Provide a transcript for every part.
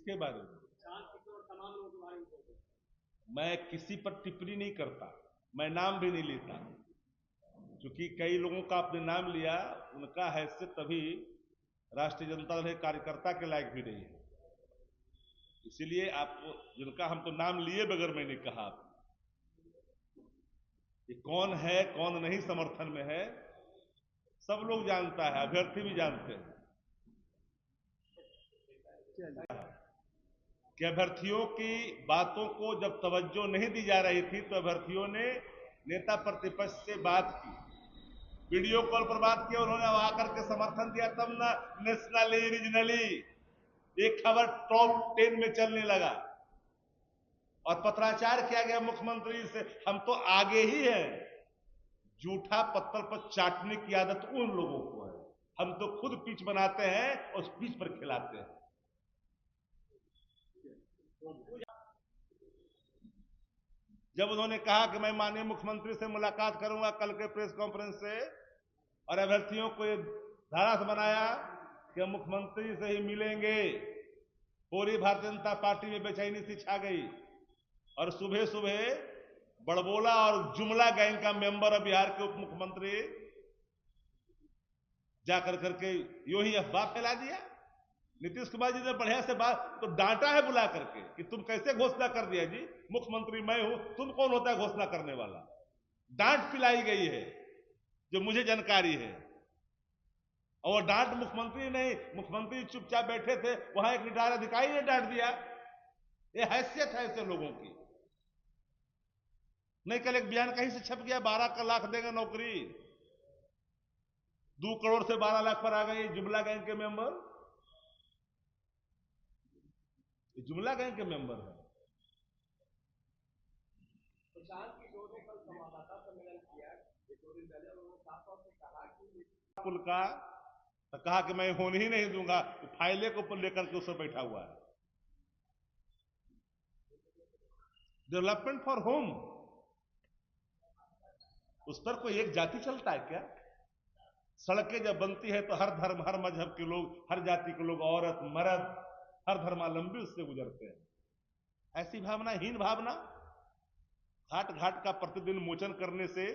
किसके बारे में? तमाम लोगों के बारे में। मैं किसी पर टिप्पणी नहीं करता, मैं नाम भी नहीं लेता, क्योंकि कई लोगों का आपने नाम लिया, उनका हैसियत तभी राष्ट्रीय जनता दल के कार्यकर्ता के लायक भी नहीं है। इसीलिए आपको जिनका हम तो नाम लिए बगैर मैंने कहा कि कौन है कौन नहीं समर्थन में है, सब लोग जानता है, अभ्यर्थी भी जानते हैं कि अभ्यर्थियों की बातों को जब तवज्जो नहीं दी जा रही थी तो अभ्यर्थियों ने नेता प्रतिपक्ष से बात की, वीडियो कॉल पर बात की, उन्होंने आकर के समर्थन दिया, तब ना नेशनली रीजनली एक खबर टॉप 10 में चलने लगा और पत्राचार किया गया मुख्यमंत्री से। हम तो आगे ही हैं। जूठा पत्थर पर चाटने की आदत उन लोगों को है, हम तो खुद पिच बनाते हैं और उस पिच पर खिलाते हैं। जब उन्होंने कहा कि मैं माननीय मुख्यमंत्री से मुलाकात करूंगा कल के प्रेस कॉन्फ्रेंस से, और अभ्यर्थियों को ये धारास बनाया कि मुख्यमंत्री से ही मिलेंगे, पूरी भारतीय जनता पार्टी में बेचैनी सी छा गई। और सुबह सुबह बड़बोला और जुमला गैंग का मेंबर और बिहार के उप मुख्यमंत्री जाकर करके यूं ही अफवाह फैला दिया। नीतीश कुमार जी ने बढ़िया से बात तो डांटा है बुला करके कि तुम कैसे घोषणा कर दिया जी, मुख्यमंत्री मैं हूं, तुम कौन होता है घोषणा करने वाला। डांट पिलाई गई है जो मुझे जानकारी है, और डांट मुख्यमंत्री नहीं, मुख्यमंत्री चुपचाप बैठे थे, वहां एक रिटायर्ड अधिकारी ने डांट दिया। ये हैसियत है ऐसे लोगों की। नहीं, कल एक बयान कहीं से छप गया 12 लाख देंगे नौकरी, 2 करोड़ से 12 लाख पर आ गई। जुमला गैंग के मेंबर, जुमला गैंग के मेंबर है। प्रशांत किशोर ने कल संवाददाता सम्मेलन किया, 2 दिन पहले उन्होंने साफ तौर से कहा कि पुल का तो कहा कि मैं होने ही नहीं दूंगा, तो फाइले को लेकर के उस पर बैठा हुआ है। डेवलपमेंट फॉर होम, उस पर कोई एक जाति चलता है क्या? सड़कें जब बनती है तो हर धर्म हर मजहब के लोग, हर जाति के लोग, औरत मर्द, हर धर्मावलंबी उससे गुजरते हैं। ऐसी भावना, हीन भावना, घाट घाट का प्रतिदिन मोचन करने से,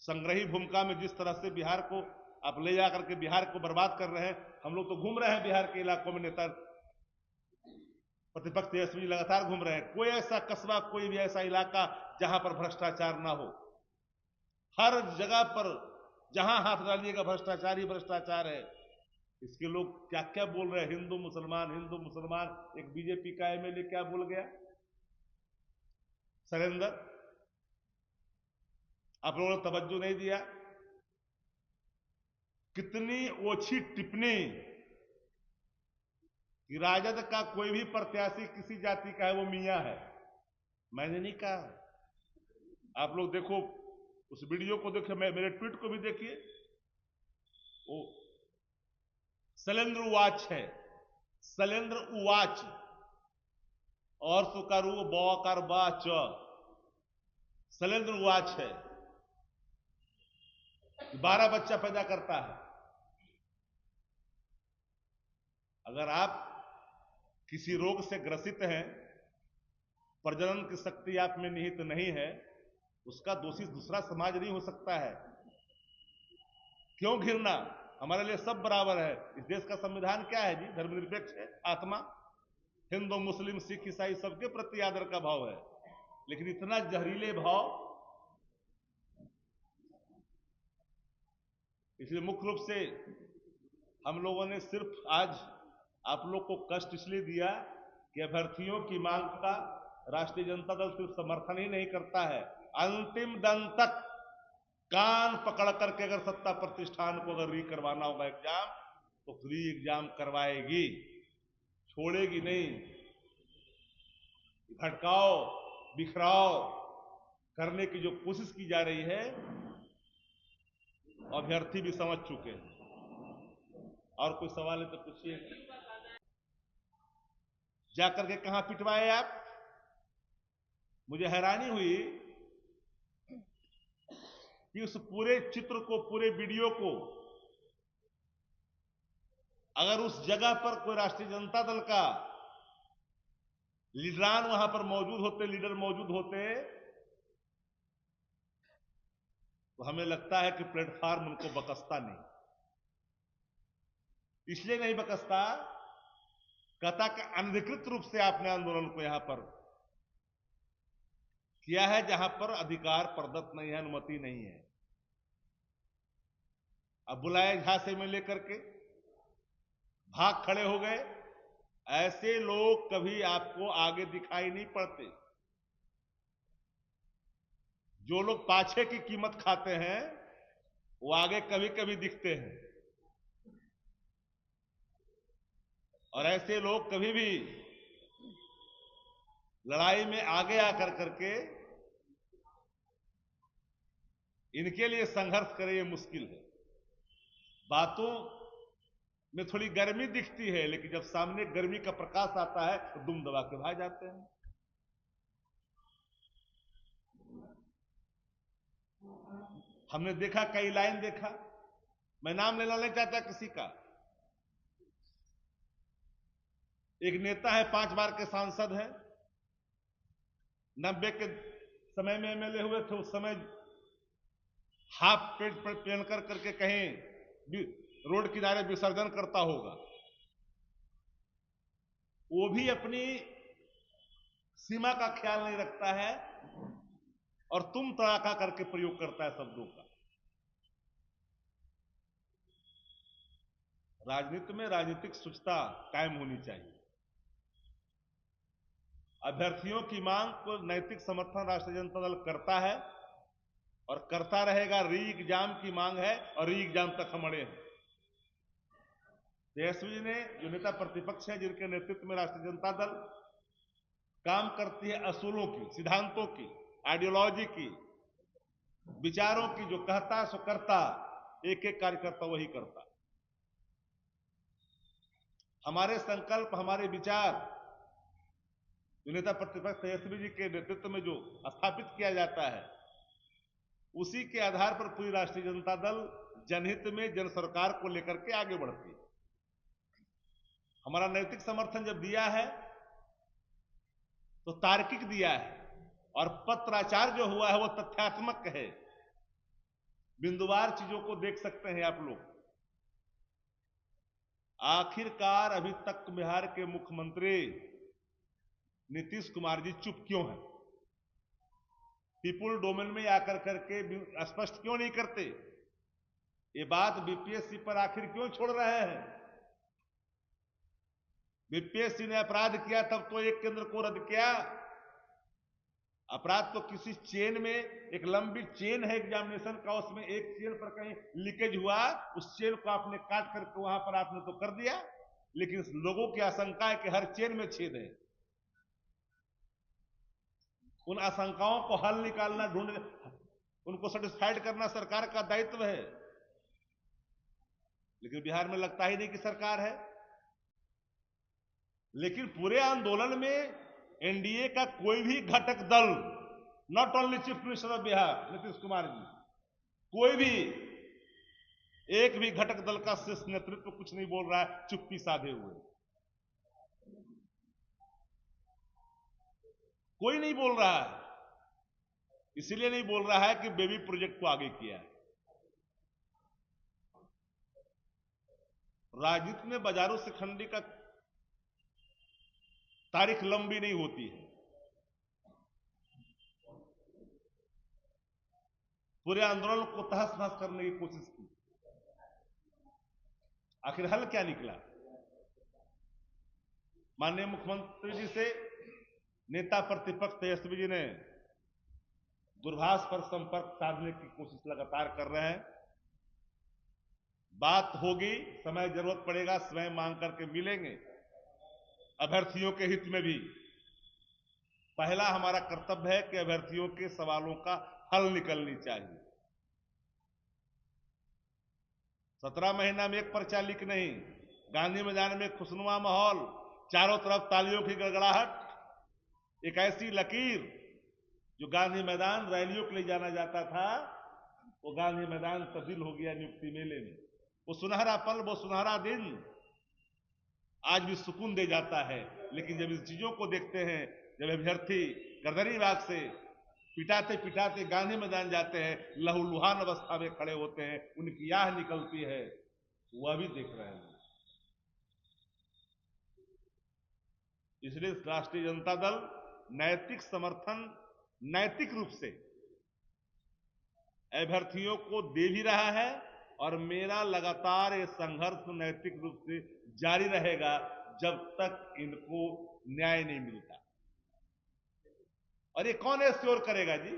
संग्रही भूमिका में जिस तरह से बिहार को आप ले जाकर के बिहार को बर्बाद कर रहे हैं। हम लोग तो घूम रहे हैं बिहार के इलाकों में, नेता प्रतिपक्ष तेजस्वी लगातार घूम रहे हैं, कोई ऐसा कस्बा, कोई भी ऐसा इलाका जहां पर भ्रष्टाचार ना हो। हर जगह पर जहां हाथ डालिएगा भ्रष्टाचार ही भ्रष्टाचार है। इसके लोग क्या क्या बोल रहे हैं, हिंदू मुसलमान हिंदू मुसलमान। एक बीजेपी का एमएलए क्या बोल गया, सरेंद्र, आप लोगों ने तवज्जो नहीं दिया। कितनी ओछी टिप्पणी कि राजद का कोई भी प्रत्याशी किसी जाति का है वो मियां है। मैंने नहीं कहा, आप लोग देखो, उस वीडियो को देखिए, मेरे ट्वीट को भी देखिए, वो शैलेंद्र उवाच है, शैलेंद्र उवाच, और सुकारू बौकर बाच, शैलेंद्र उवाच है, 12 बच्चा पैदा करता है। अगर आप किसी रोग से ग्रसित हैं, प्रजनन की शक्ति आप में निहित नहीं है, उसका दोषी दूसरा समाज नहीं हो सकता है। क्यों घिरना? हमारे लिए सब बराबर है। इस देश का संविधान क्या है जी? धर्मनिरपेक्ष है, आत्मा, हिंदू मुस्लिम सिख ईसाई सबके प्रति आदर का भाव है। लेकिन इतना जहरीले भाव, इसलिए मुख्य रूप से हम लोगों ने सिर्फ आज आप लोग को कष्ट इसलिए दिया कि अभ्यर्थियों की मांग का राष्ट्रीय जनता दल सिर्फ समर्थन ही नहीं करता है, अंतिम दम तक कान पकड़ करके अगर सत्ता प्रतिष्ठान को अगर री करवाना होगा एग्जाम, तो री एग्जाम करवाएगी, छोड़ेगी नहीं। भटकाओ बिखराव करने की जो कोशिश की जा रही है, अभ्यर्थी भी समझ चुके हैं। और कोई सवाल है तो पूछिए। जाकर के कहां पिटवाए आप? मुझे हैरानी हुई कि उस पूरे चित्र को, पूरे वीडियो को, अगर उस जगह पर कोई राष्ट्रीय जनता दल का लीडरान वहां पर मौजूद होते, लीडर मौजूद होते, तो हमें लगता है कि प्लेटफॉर्म उनको बकसता नहीं। इसलिए नहीं बकसता, कहता कि अनधिकृत रूप से आपने आंदोलन को यहां पर किया है, जहां पर अधिकार प्रदत्त नहीं है, अनुमति नहीं है। अब बुलाए झांसे में लेकर के भाग खड़े हो गए। ऐसे लोग कभी आपको आगे दिखाई नहीं पड़ते। जो लोग पाछे की कीमत खाते हैं वो आगे कभी कभी दिखते हैं, और ऐसे लोग कभी भी लड़ाई में आगे आकर करके इनके लिए संघर्ष करें, ये मुश्किल है। बातों में थोड़ी गर्मी दिखती है, लेकिन जब सामने गर्मी का प्रकाश आता है तो दुम दबा के भाग जाते हैं। हमने देखा, कई लाइन देखा, मैं नाम लेना नहीं चाहता किसी का। एक नेता है, 5 बार के सांसद है, 90 के समय में एमएलए हुए थे। उस समय हाफ पेट पर पहन करके कहीं रोड किनारे विसर्जन करता होगा। वो भी अपनी सीमा का ख्याल नहीं रखता है और तुम तड़ाका करके प्रयोग करता है शब्दों का। राजनीति में राजनीतिक शुचिता कायम होनी चाहिए। अभ्यर्थियों की मांग को नैतिक समर्थन राष्ट्रीय जनता दल करता है और करता रहेगा। री एग्जाम की मांग है और री एग्जाम तक हम अड़े हैं। तेजस्वी जी ने, जो नेता प्रतिपक्ष है, जिनके नेतृत्व में राष्ट्रीय जनता दल काम करती है, असूलों की, सिद्धांतों की, आइडियोलॉजी की, विचारों की, जो कहता सो करता, एक एक कार्यकर्ता वही करता। हमारे संकल्प, हमारे विचार, जो नेता प्रतिपक्ष तेजस्वी जी के नेतृत्व में जो स्थापित किया जाता है, उसी के आधार पर पूरी राष्ट्रीय जनता दल जनहित में जन सरकार को लेकर के आगे बढ़ती है। हमारा नैतिक समर्थन जब दिया है तो तार्किक दिया है, और पत्राचार जो हुआ है वो तथ्यात्मक है। बिंदुवार चीजों को देख सकते हैं आप लोग। आखिरकार अभी तक बिहार के मुख्यमंत्री नीतीश कुमार जी चुप क्यों हैं? पीपुल डोमेन में आकर करके स्पष्ट क्यों नहीं करते? ये बात बीपीएससी पर आखिर क्यों छोड़ रहे हैं? बीपीएससी ने अपराध किया तब तो एक केंद्र को रद्द किया। अपराध तो किसी चेन में, एक लंबी चेन है एग्जामिनेशन का, उसमें एक चेन पर कहीं लीकेज हुआ, उस चेन को आपने काट करके वहां पर आपने तो कर दिया, लेकिन लोगों की आशंका है कि हर चेन में छेद है। उन आशंकाओं को हल निकालना, उनको सेटिस्फाइड करना सरकार का दायित्व है। लेकिन बिहार में लगता ही नहीं कि सरकार है। लेकिन पूरे आंदोलन में एनडीए का कोई भी घटक दल, not only chief minister of Bihar Nitish Kumar ji, कोई भी एक भी घटक दल का शीर्ष नेतृत्व कुछ नहीं बोल रहा है, चुप्पी साधे हुए। कोई नहीं बोल रहा है। इसलिए नहीं बोल रहा है कि बेबी प्रोजेक्ट को आगे किया है। राजनीति में बाजारों से खंडी का तारीख लंबी नहीं होती है। पूरे आंदोलन को तहस नहस करने की कोशिश की। आखिर हल क्या निकला? माननीय मुख्यमंत्री जी से नेता प्रतिपक्ष तेजस्वी जी ने दूरभाष पर संपर्क साधने की कोशिश लगातार कर रहे हैं। बात होगी, समय जरूरत पड़ेगा, स्वयं मांग करके मिलेंगे। अभ्यर्थियों के हित में भी पहला हमारा कर्तव्य है कि अभ्यर्थियों के सवालों का हल निकलनी चाहिए। 17 महीना में एक पर्चा लीक नहीं, गांधी मैदान में खुशनुमा माहौल, चारों तरफ तालियों की गड़गड़ाहट, एक ऐसी लकीर जो गांधी मैदान रैलियों के लिए जाना जाता था, वो गांधी मैदान तब्दील हो गया नियुक्ति मेले में। वो सुनहरा पल, वो सुनहरा दिन आज भी सुकून दे जाता है लेकिन जब इन चीजों को देखते हैं, जब अभ्यर्थी गर्दनी बाग से पिटाते पिटाते गांधी मैदान जाते हैं, लहूलुहान अवस्था में खड़े होते हैं, उनकी आह निकलती है, वह भी देख रहे हैं। इसलिए राष्ट्रीय जनता दल नैतिक समर्थन नैतिक रूप से अभ्यर्थियों को दे भी रहा है, और मेरा लगातार ये संघर्ष नैतिक रूप से जारी रहेगा जब तक इनको न्याय नहीं मिलता। और ये कौन एश्योर करेगा जी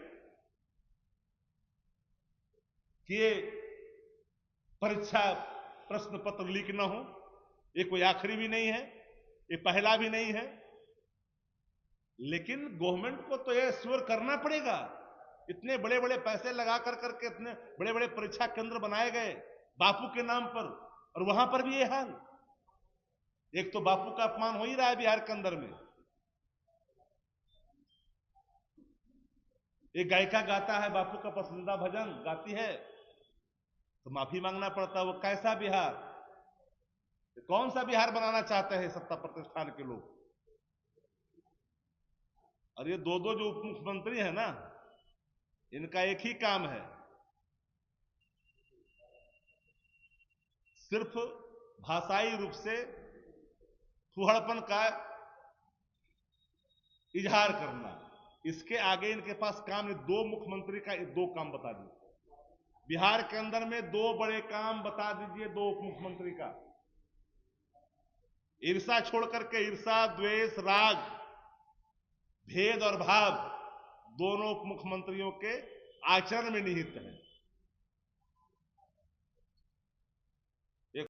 कि ये परीक्षा प्रश्न पत्र लीक न हो? ये कोई आखिरी भी नहीं है, ये पहला भी नहीं है, लेकिन गवर्नमेंट को तो ये एश्योर करना पड़ेगा। इतने बड़े बड़े पैसे लगा करके इतने बड़े बड़े परीक्षा केंद्र बनाए गए बापू के नाम पर, और वहां पर भी ये हाल। एक तो बापू का अपमान हो ही रहा है बिहार के अंदर में। एक गायिका गाता है, बापू का पसंदीदा भजन गाती है, तो माफी मांगना पड़ता है। वो कैसा बिहार, कौन सा बिहार बनाना चाहते हैं सत्ता प्रतिष्ठान के लोग? और ये दो जो उप मुख्यमंत्री है ना, इनका एक ही काम है, सिर्फ भाषाई रूप से फुहड़पन का इजहार करना। इसके आगे इनके पास काम नहीं। दो मुख्यमंत्री का दो काम बता दीजिए, बिहार के अंदर में दो बड़े काम बता दीजिए दो उप मुख्यमंत्री का। ईर्षा छोड़ करके, ईर्षा द्वेष राग भेद और भाव दोनों उप मुख्यमंत्रियों के आचरण में निहित है।